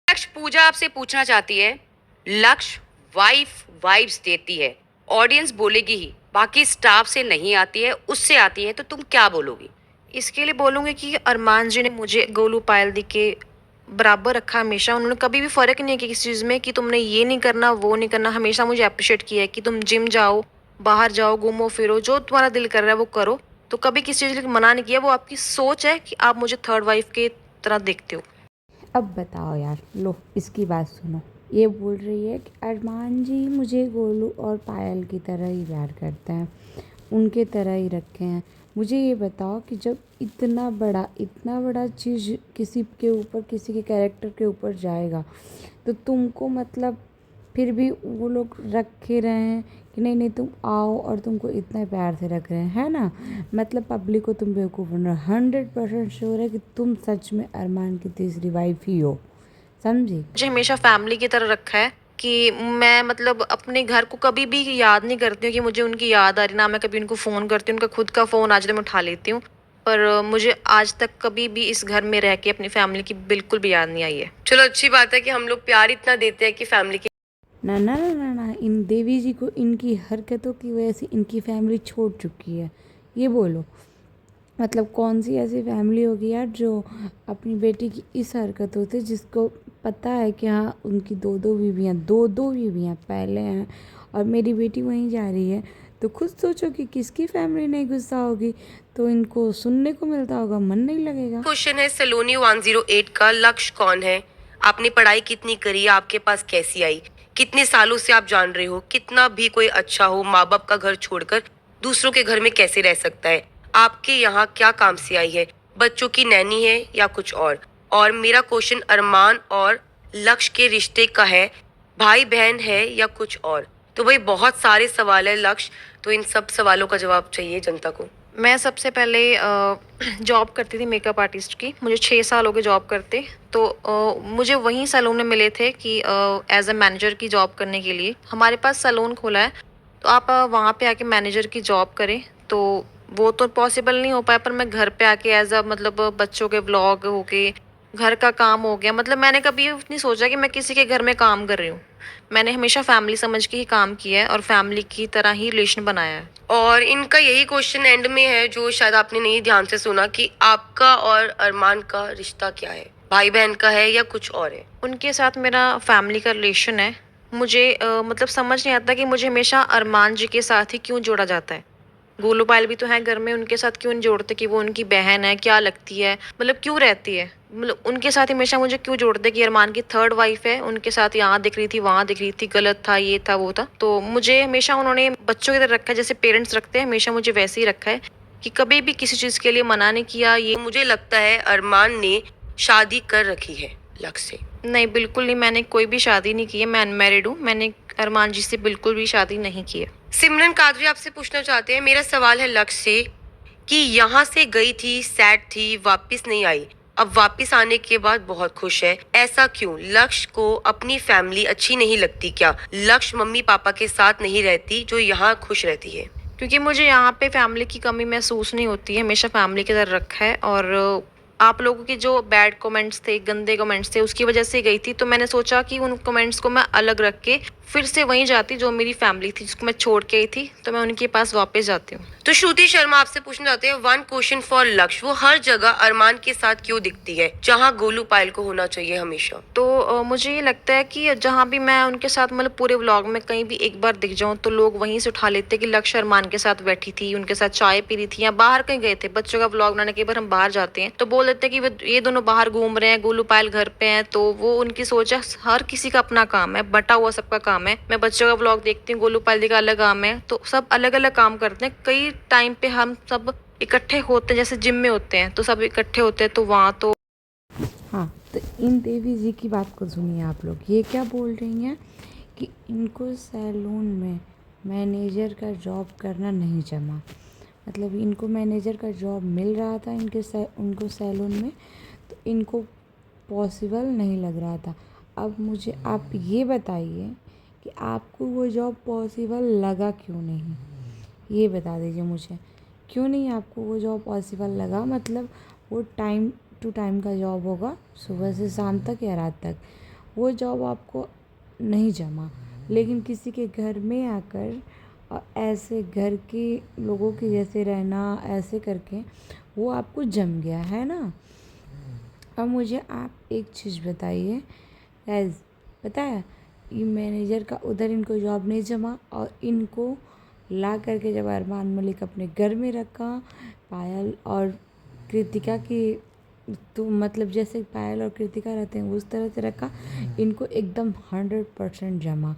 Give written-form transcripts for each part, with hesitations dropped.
लक्ष्य पूजा आपसे पूछना चाहती है। लक्ष्य वाइफ वाइब्स देती है, ऑडियंस बोलेगी ही, बाकी स्टाफ से नहीं आती है, उससे आती है, तो तुम क्या बोलोगी? इसके लिए बोलूँगी कि अरमान जी ने मुझे गोलू पायल दी के बराबर रखा हमेशा। उन्होंने कभी भी फ़र्क नहीं किया किसी चीज़ में कि तुमने ये नहीं करना, वो नहीं करना। हमेशा मुझे एप्रिशिएट किया है कि तुम जिम जाओ, बाहर जाओ, घूमो-फिरो, जो तुम्हारा दिल कर रहा है वो करो। तो कभी किसी चीज़ के लिए मना नहीं किया। वो आपकी सोच है कि आप मुझे थर्ड वाइफ़ की तरह देखते हो। अब बताओ यार, लो इसकी बात सुनो। ये बोल रही है कि अरमान जी मुझे गोलू और पायल की तरह ही प्यार करते हैं, उनके तरह ही रखे हैं। मुझे ये बताओ कि जब इतना बड़ा चीज़ किसी के ऊपर, किसी के कैरेक्टर के ऊपर जाएगा, तो तुमको मतलब फिर भी वो लोग रखे रहे हैं कि नहीं नहीं तुम आओ, और तुमको इतना प्यार से रख रहे हैं, है ना। मतलब पब्लिक को तुम बेवकूफ़ बन रहे हो। 100% श्योर है कि तुम सच में अरमान की तीसरी वाइफ ही हो, समझी। मुझे हमेशा फैमिली की तरह रखा है कि मैं मतलब अपने घर को कभी भी याद नहीं करती हूँ कि मुझे उनकी याद आ रही। ना मैं कभी उनको फ़ोन करती हूँ, उनका खुद का फ़ोन आज तक मैं उठा लेती हूँ। पर मुझे आज तक कभी भी इस घर में रह के अपनी फैमिली की बिल्कुल भी याद नहीं आई है। चलो, अच्छी बात है कि हम लोग प्यार इतना देते हैं कि फैमिली के ना ना ना ना ना, इन देवी जी को इनकी हरकतों की वजह से इनकी फैमिली छोड़ चुकी है, ये बोलो। मतलब कौन सी ऐसी फैमिली होगी यार जो अपनी बेटी की इस हरकतों से, जिसको पता है कि हाँ उनकी दो दो बीवियाँ पहले हैं और मेरी बेटी वहीं जा रही है, तो खुद सोचो कि किसकी फैमिली नहीं गुस्सा होगी। तो इनको सुनने को मिलता होगा, मन नहीं लगेगा। क्वेश्चन है सलोनी 108 का। लक्ष्य कौन है? आपने पढ़ाई कितनी करी? आपके पास कैसी आई? कितने सालों से आप जान रहे हो? कितना भी कोई अच्छा हो, माँ बाप का घर छोड़कर दूसरों के घर में कैसे रह सकता है? आपके यहाँ क्या काम से आई है? बच्चों की नैनी है या कुछ और मेरा क्वेश्चन अरमान और लक्ष्य के रिश्ते का है, भाई बहन है या कुछ और? तो भाई बहुत सारे सवाल है लक्ष्य, तो इन सब सवालों का जवाब चाहिए जनता को। मैं सबसे पहले जॉब करती थी मेकअप आर्टिस्ट की। मुझे 6 साल हो गए जॉब करते। तो मुझे वहीं सैलून में मिले थे कि एज़ अ मैनेजर की जॉब करने के लिए। हमारे पास सैलून खोला है, तो आप वहाँ पे आके मैनेजर की जॉब करें। तो वो तो पॉसिबल नहीं हो पाया, पर मैं घर पे आके एज़ अ मतलब बच्चों के व्लॉग हो गए, घर का काम हो गया। मतलब मैंने कभी ये नहीं सोचा कि मैं किसी के घर में काम कर रही हूँ। मैंने हमेशा फैमिली समझ के ही काम किया है और फैमिली की तरह ही रिलेशन बनाया है। और इनका यही क्वेश्चन एंड में है जो शायद आपने नहीं ध्यान से सुना, कि आपका और अरमान का रिश्ता क्या है? भाई बहन का है या कुछ और है? उनके साथ मेरा फैमिली का रिलेशन है। मुझे मतलब समझ नहीं आता कि मुझे हमेशा अरमान जी के साथ ही क्यों जोड़ा जाता है। गोलू पायल भी तो है घर में, उनके साथ क्यों नहीं जोड़ते कि वो उनकी बहन है, क्या लगती है, मतलब क्यों रहती है? मतलब उनके साथ हमेशा मुझे क्यों जोड़ते कि अरमान की थर्ड वाइफ है, उनके साथ यहाँ दिख रही थी, वहाँ दिख रही थी, गलत था, ये था, वो था। तो मुझे हमेशा उन्होंने बच्चों की तरह रखा है, जैसे पेरेंट्स रखते हैं, हमेशा मुझे वैसे ही रखा है कि कभी भी किसी चीज़ के लिए मना नहीं किया। ये तो मुझे लगता है अरमान ने शादी कर रखी है लक्ष्य से। नहीं, बिल्कुल नहीं, मैंने कोई भी शादी नहीं की है, मैं अनमैरिड हूँ। मैंने अरमान जी से बिल्कुल भी शादी नहीं की है। सिमरन कादरी आपसे पूछना चाहते हैं, मेरा सवाल है लक्ष्य से, कि यहाँ से गई थी, सैड थी, वापस नहीं आई, अब वापस आने के बाद बहुत खुश है, ऐसा क्यों? लक्ष्य को अपनी फैमिली अच्छी नहीं लगती क्या? लक्ष्य मम्मी पापा के साथ नहीं रहती जो यहाँ खुश रहती है? क्योंकि मुझे यहाँ पे फैमिली की कमी महसूस नहीं होती है, हमेशा फैमिली की तरह रखा है। और आप लोगों के जो बैड कमेंट्स थे, गंदे कमेंट्स थे, उसकी वजह से गई थी। तो मैंने सोचा कि उन कमेंट्स को मैं अलग रख के फिर से वहीं जाती जो मेरी फैमिली थी, जिसको मैं छोड़ के आई थी। तो मैं उनके पास वापस जाती हूँ। तो श्रुति शर्मा आपसे पूछना चाहते हैं, वन क्वेश्चन फॉर लक्ष्य, वो हर जगह अरमान के साथ क्यों दिखती है जहाँ गोलू पायल को होना चाहिए हमेशा? तो मुझे ये लगता है कि जहाँ भी मैं उनके साथ मतलब पूरे व्लॉग में कहीं भी एक बार दिख जाऊँ, तो लोग वहीं से उठा लेते हैं कि लक्ष्य अरमान के साथ बैठी थी, उनके साथ चाय पी रही थी, या बाहर कहीं गए थे। बच्चों का व्लॉग बनाने के बार हम बाहर जाते हैं तो बोल देते हैं कि ये दोनों बाहर घूम रहे हैं, गोलू पायल घर पे हैं। तो वो उनकी सोच है, हर किसी का अपना काम है, बटा हुआ सबका काम है। मैं बच्चों का व्लॉग देखती हूँ, गोलू पायल जी का अलग काम है। तो सब अलग अलग काम करते हैं। कई टाइम पे हम सब इकट्ठे होते हैं, जैसे जिम में होते हैं तो सब इकट्ठे होते हैं, तो वहाँ तो हाँ, तो इन देवी जी की बात को सुनिए आप लोग। ये क्या बोल रही हैं कि इनको सैलून में मैनेजर का जॉब करना नहीं जमा। मतलब इनको मैनेजर का जॉब मिल रहा था उनको सैलून में, तो इनको पॉसिबल नहीं लग रहा था। अब मुझे आप ये बताइए कि आपको वो जॉब पॉसिबल लगा क्यों नहीं, ये बता दीजिए मुझे। क्यों नहीं आपको वो जॉब पॉसिबल लगा? मतलब वो टाइम टू टाइम का जॉब होगा, सुबह से शाम तक या रात तक। वो जॉब आपको नहीं जमा, लेकिन किसी के घर में आकर और ऐसे घर के लोगों के जैसे रहना ऐसे करके वो आपको जम गया है ना। अब मुझे आप एक चीज़ बताइए गाइस, पता है ये मैनेजर का उधर इनको जॉब नहीं जमा और इनको ला करके जब अरमान मलिक अपने घर में रखा, पायल और कृतिका की, तो मतलब जैसे पायल और कृतिका रहते हैं उस तरह से रखा, इनको एकदम 100% जमा।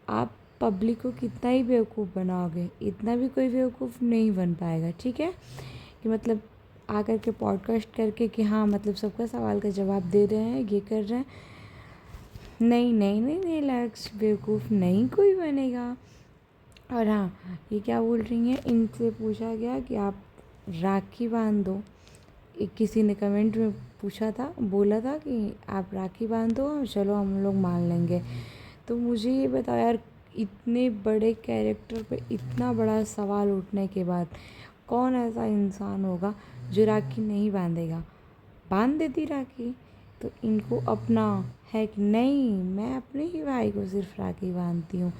आप पब्लिक को कितना ही बेवकूफ़ बनाओगे, इतना भी कोई बेवकूफ़ नहीं बन पाएगा, ठीक है। कि मतलब आकर के पॉडकास्ट करके कि हाँ मतलब सबका सवाल का जवाब दे रहे हैं, ये कर रहे हैं। नहीं नहीं नहीं नहीं लक्ष्य, बेवकूफ़ नहीं कोई बनेगा। और हाँ, ये क्या बोल रही हैं, इनसे पूछा गया कि आप राखी बांध दो। किसी ने कमेंट में पूछा था, बोला था कि आप राखी बांध दो, चलो हम लोग मान लेंगे। तो मुझे ये बताओ यार, इतने बड़े कैरेक्टर पे इतना बड़ा सवाल उठने के बाद कौन ऐसा इंसान होगा जो राखी नहीं बांधेगा। बांध देती राखी। तो इनको अपना है कि नहीं, मैं अपने ही भाई को सिर्फ राखी बांधती हूँ,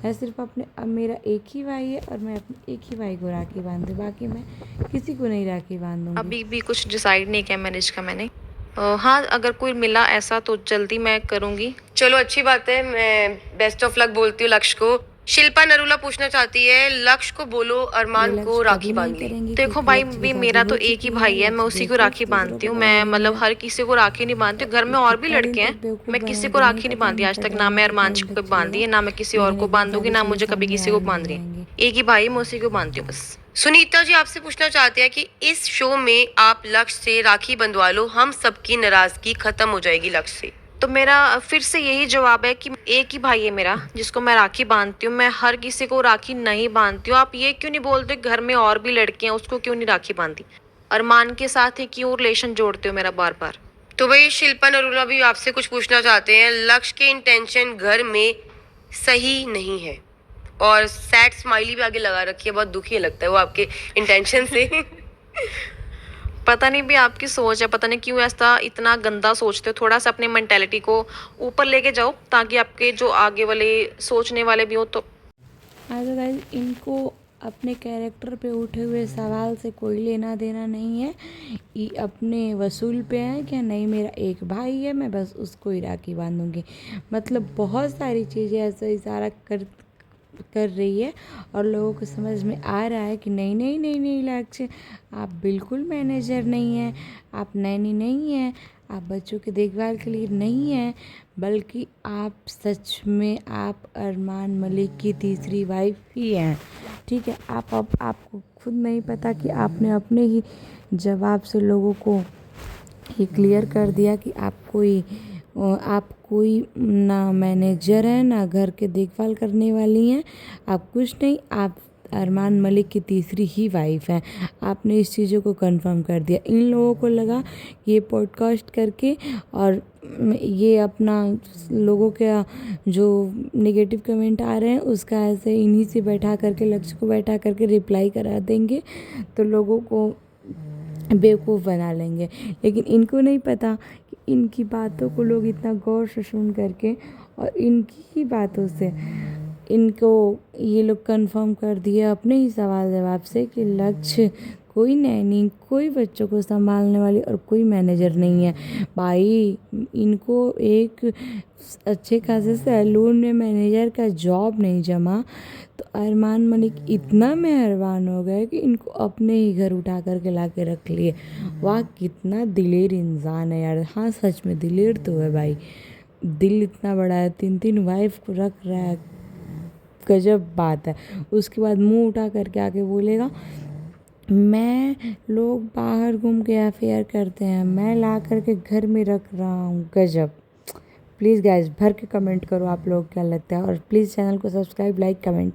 मैं सिर्फ अपने, अब मेरा एक ही भाई है और मैं अपने एक ही भाई को राखी बांधती हूँ, बाकी मैं किसी को नहीं राखी बांधूंगी। अभी भी कुछ डिसाइड नहीं किया मैरिज का मैंने। हाँ, अगर कोई मिला ऐसा तो जल्दी मैं करूँगी। चलो अच्छी बात है, मैं बेस्ट ऑफ लक बोलती हूँ लक्ष्य को। शिल्पा नरूला पूछना चाहती है, लक्ष्य को बोलो ये अरमान को लक्ष्य राखी कभी नहीं बांध ले। करेंगे देखो क्योंकि भाई, लक्ष्य भी की मेरा शादी तो हो एक ही चुकी भाई है, मैं लक्ष्य उसी को बेवकूफ़ राखी दूसरों बांधती को हूँ। बना मैं देंगे। मतलब हर किसी को राखी नहीं बांधती हूँ। घर में और भी कितना दिन लड़के हैं, तक बेवकूफ़ मैं किसी को बनाओगे, नहीं राखी नहीं पता, बांधी नहीं आज तक। पता ना मैं कितना अरमान दिन को तक बांधी चलेगा, है, ना मैं किसी और लेकिन को एक दिन बांधूंगी, सारे ना चीज़ें मुझे कभी सामने किसी को आएंगी बांध ही रही है। आएंगी। एक ही भाई है, मैं उसी को बांधती हूँ बस। सुनीता जी आपसे पूछना चाहते हैं कि इस शो में आप लक्ष्य से राखी बंधवा लो, हम सबकी नाराजगी खत्म हो जाएगी लक्ष्य से। तो मेरा फिर से यही जवाब है कि एक ही भाई है मेरा जिसको मैं राखी बांधती हूँ। मैं हर किसी को राखी नहीं बांधती हूँ। आप ये क्यों नहीं बोलते घर में और भी लड़के हैं, उसको क्यों नहीं राखी बांधी? अरमान के साथ ही क्यों रिलेशन जोड़ते हो मेरा बार बार? तो भाई शिल्पा नरूला भी आपसे कुछ पूछना चाहते हैं, लक्ष्य के इंटेंशन घर में सही नहीं है, और सैड स्माइली भी आगे लगा रखी है, बहुत दुखी लगता है वो आपके इंटेंशन से। पता नहीं भी आपकी सोच है, पता नहीं क्यों ऐसा इतना गंदा सोचते हो। थोड़ा सा अपनी मेंटेलिटी को ऊपर लेके जाओ ताकि आपके जो आगे वाले सोचने वाले भी हो तो। हाँ तो गाइस, इनको अपने कैरेक्टर पे उठे हुए सवाल से कोई लेना देना नहीं है। ये अपने वसूल पे है कि नहीं मेरा एक भाई है, मैं बस उसको ही राखी बांधूंगी। मतलब बहुत सारी चीज़ें ऐसा इशारा कर रही है और लोगों को समझ में आ रहा है कि नहीं नहीं नहीं नहीं लक्ष्य, आप बिल्कुल मैनेजर नहीं हैं, आप नैनी नहीं हैं, आप बच्चों की देखभाल के लिए नहीं हैं, बल्कि आप सच में आप अरमान मलिक की तीसरी वाइफ ही हैं। ठीक है, आप अब आपको खुद नहीं पता कि आपने अपने ही जवाब से लोगों को ये क्लियर कर दिया कि आप कोई ना मैनेजर हैं, ना घर के देखभाल करने वाली हैं, आप कुछ नहीं, आप अरमान मलिक की तीसरी ही वाइफ हैं। आपने इस चीज़ों को कंफर्म कर दिया। इन लोगों को लगा ये पॉडकास्ट करके और ये अपना लोगों के जो नेगेटिव कमेंट आ रहे हैं उसका ऐसे इन्हीं से बैठा करके, लक्ष्य को बैठा करके रिप्लाई करा देंगे तो लोगों को बेवकूफ़ बना लेंगे। लेकिन इनको नहीं पता कि इनकी बातों को लोग इतना गौर से सुन करके और इनकी ही बातों से इनको ये लोग कंफर्म कर दिए अपने ही सवाल जवाब से कि लक्ष्य कोई नैनी, कोई बच्चों को संभालने वाली और कोई मैनेजर नहीं है। भाई इनको एक अच्छे खासे सैलून में मैनेजर का जॉब नहीं जमा, तो अरमान मलिक इतना मेहरबान हो गए कि इनको अपने ही घर उठा करके ला के रख लिए। वाह कितना दिलेर इंसान है यार। हाँ सच में दिलेर तो है भाई, दिल इतना बड़ा है, 3 वाइफ को रख रहा है, गजब बात है। उसके बाद मुंह उठा करके आके बोलेगा मैं, लोग बाहर घूम के अफेयर करते हैं, मैं ला करके घर में रख रहा हूँ। गजब। प्लीज़ गाइस भर के कमेंट करो आप लोग क्या लगता है, और प्लीज़ चैनल को सब्सक्राइब, लाइक, कमेंट।